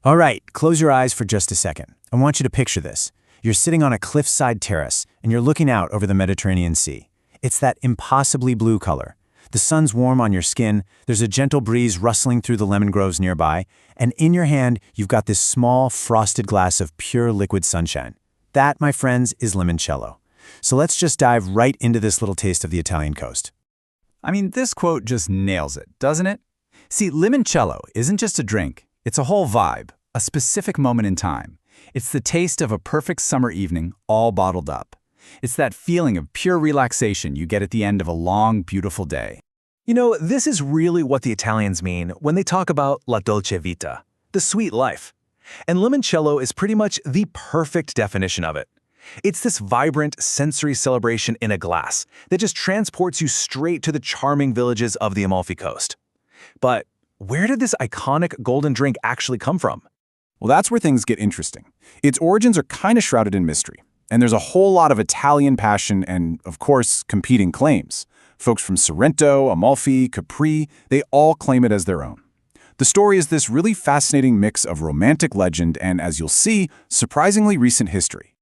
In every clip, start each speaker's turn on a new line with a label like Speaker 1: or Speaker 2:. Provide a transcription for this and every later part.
Speaker 1: All right, close your eyes for just a second. I want you to picture this. You're sitting on a cliffside terrace, and you're looking out over the Mediterranean Sea. It's that impossibly blue color. The sun's warm on your skin, there's a gentle breeze rustling through the lemon groves nearby, and in your hand, you've got this small, frosted glass of pure liquid sunshine. That, my friends, is limoncello. So let's just dive right into this little taste of the Italian coast.
Speaker 2: I mean, this quote just nails it, doesn't it? See, limoncello isn't just a drink. It's a whole vibe, a specific moment in time. It's the taste of a perfect summer evening, all bottled up. It's that feeling of pure relaxation you get at the end of a long, beautiful day.
Speaker 3: You know, this is really what the Italians mean when they talk about la dolce vita, the sweet life. And limoncello is pretty much the perfect definition of it. It's this vibrant sensory celebration in a glass that just transports you straight to the charming villages of the Amalfi Coast. But where did this iconic golden drink actually come from?
Speaker 4: Well, that's where things get interesting. Its origins are kind of shrouded in mystery, and there's a whole lot of Italian passion and, of course, competing claims. Folks from Sorrento, Amalfi, Capri, they all claim it as their own. The story is this really fascinating mix of romantic legend and, as you'll see, surprisingly recent history.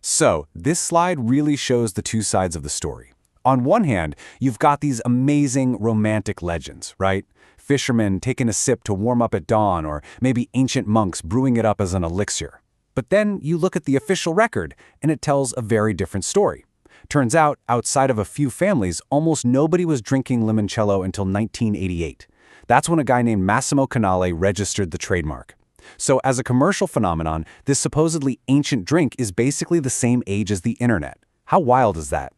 Speaker 4: So, this slide really shows the two sides of the story. On one hand, you've got these amazing romantic legends, right? Fishermen taking a sip to warm up at dawn, or maybe ancient monks brewing it up as an elixir. But then you look at the official record, and it tells a very different story. Turns out, outside of a few families, almost nobody was drinking limoncello until 1988. That's when a guy named Massimo Canale registered the trademark. So as a commercial phenomenon, this supposedly ancient drink is basically the same age as the internet. How wild is that?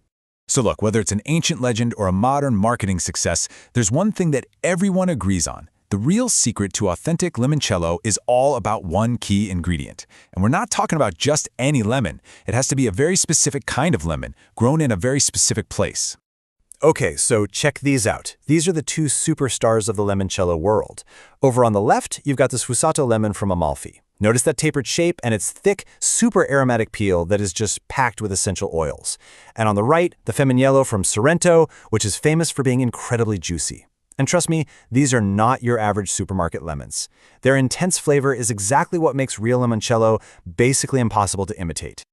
Speaker 5: So look, whether it's an ancient legend or a modern marketing success, there's one thing that everyone agrees on. The real secret to authentic limoncello is all about one key ingredient. And we're not talking about just any lemon. It has to be a very specific kind of lemon, grown in a very specific place.
Speaker 1: Okay, so check these out. These are the two superstars of the limoncello world. Over on the left, you've got the Sfusato lemon from Amalfi. Notice that tapered shape and its thick, super aromatic peel that is just packed with essential oils. And on the right, the Limoncello from Sorrento, which is famous for being incredibly juicy. And trust me, these are not your average supermarket lemons. Their intense flavor is exactly what makes real limoncello basically impossible to imitate.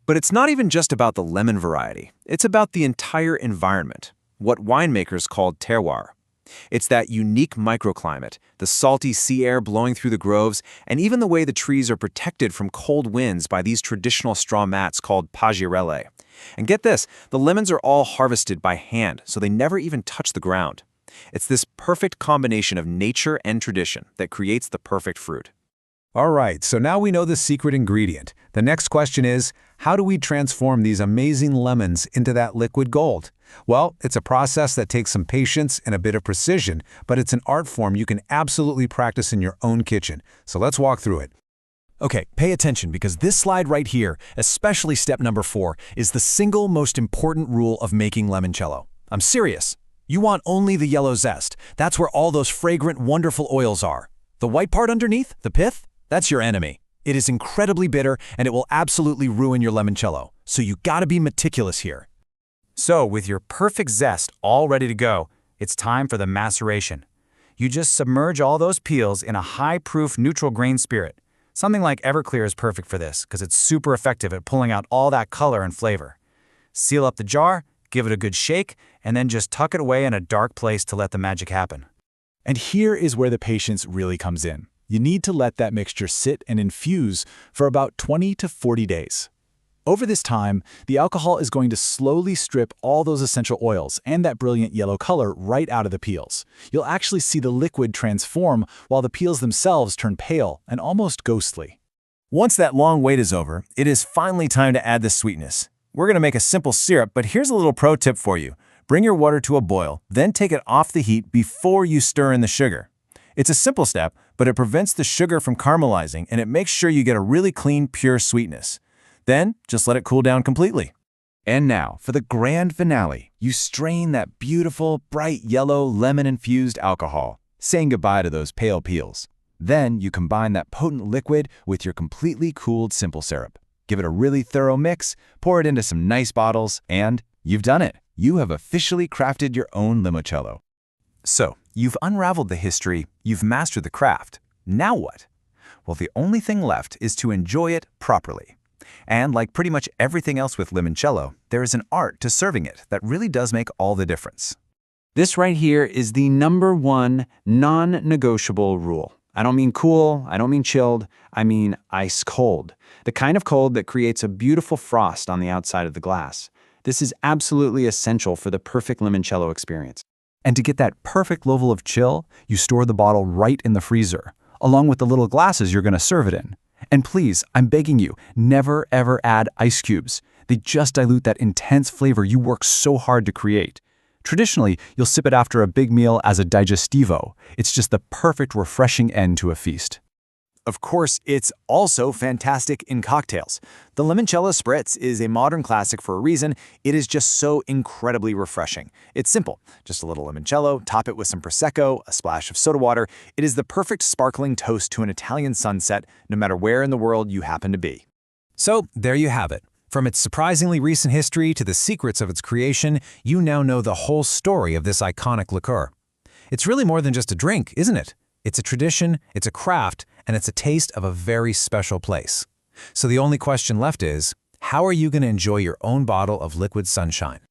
Speaker 3: But it's not even just about the lemon variety. It's about the entire environment, what winemakers call terroir. It's that unique microclimate, the salty sea air blowing through the groves, and even the way the trees are protected from cold winds by these traditional straw mats called pagirelle. And get this, the lemons are all harvested by hand, so they never even touch the ground. It's this perfect combination of nature and tradition that creates the perfect fruit.
Speaker 5: All right, so now we know the secret ingredient. The next question is, how do we transform these amazing lemons into that liquid gold? Well, it's a process that takes some patience and a bit of precision, but it's an art form you can absolutely practice in your own kitchen. So let's walk through it.
Speaker 1: Okay, pay attention because this slide right here, especially step number 4, is the single most important rule of making limoncello. I'm serious. You want only the yellow zest. That's where all those fragrant, wonderful oils are. The white part underneath, the pith, that's your enemy. It is incredibly bitter and it will absolutely ruin your limoncello. So you gotta be meticulous here. So with your perfect zest all ready to go, it's time for the maceration. You just submerge all those peels in a high-proof neutral grain spirit. Something like Everclear is perfect for this because it's super effective at pulling out all that color and flavor. Seal up the jar, give it a good shake, and then just tuck it away in a dark place to let the magic happen.
Speaker 5: And here is where the patience really comes in. You need to let that mixture sit and infuse for about 20 to 40 days. Over this time, the alcohol is going to slowly strip all those essential oils and that brilliant yellow color right out of the peels. You'll actually see the liquid transform while the peels themselves turn pale and almost ghostly.
Speaker 1: Once that long wait is over, it is finally time to add the sweetness. We're going to make a simple syrup, but here's a little pro tip for you. Bring your water to a boil, then take it off the heat before you stir in the sugar. It's a simple step, but it prevents the sugar from caramelizing and it makes sure you get a really clean, pure sweetness. Then, just let it cool down completely.
Speaker 2: And now, for the grand finale, you strain that beautiful, bright yellow lemon-infused alcohol, saying goodbye to those pale peels. Then you combine that potent liquid with your completely cooled simple syrup. Give it a really thorough mix, pour it into some nice bottles, and you've done it. You have officially crafted your own limoncello.
Speaker 3: So, you've unraveled the history, you've mastered the craft. Now what? Well, the only thing left is to enjoy it properly. And like pretty much everything else with limoncello, there is an art to serving it that really does make all the difference. This right here is the #1 non-negotiable rule. I don't mean cool, I don't mean chilled, I mean ice cold. The kind of cold that creates a beautiful frost on the outside of the glass. This is absolutely essential for the perfect limoncello experience.
Speaker 2: And to get that perfect level of chill, you store the bottle right in the freezer, along with the little glasses you're going to serve it in. And please, I'm begging you, never ever add ice cubes. They just dilute that intense flavor you work so hard to create. Traditionally, you'll sip it after a big meal as a digestivo. It's just the perfect refreshing end to a feast.
Speaker 3: Of course, it's also fantastic in cocktails. The limoncello spritz is a modern classic for a reason. It is just so incredibly refreshing. It's simple. Just a little limoncello, top it with some Prosecco, a splash of soda water. It is the perfect sparkling toast to an Italian sunset, no matter where in the world you happen to be.
Speaker 1: So, there you have it. From its surprisingly recent history to the secrets of its creation, you now know the whole story of this iconic liqueur. It's really more than just a drink, isn't it? It's a tradition, it's a craft, and it's a taste of a very special place. So the only question left is, how are you going to enjoy your own bottle of liquid sunshine?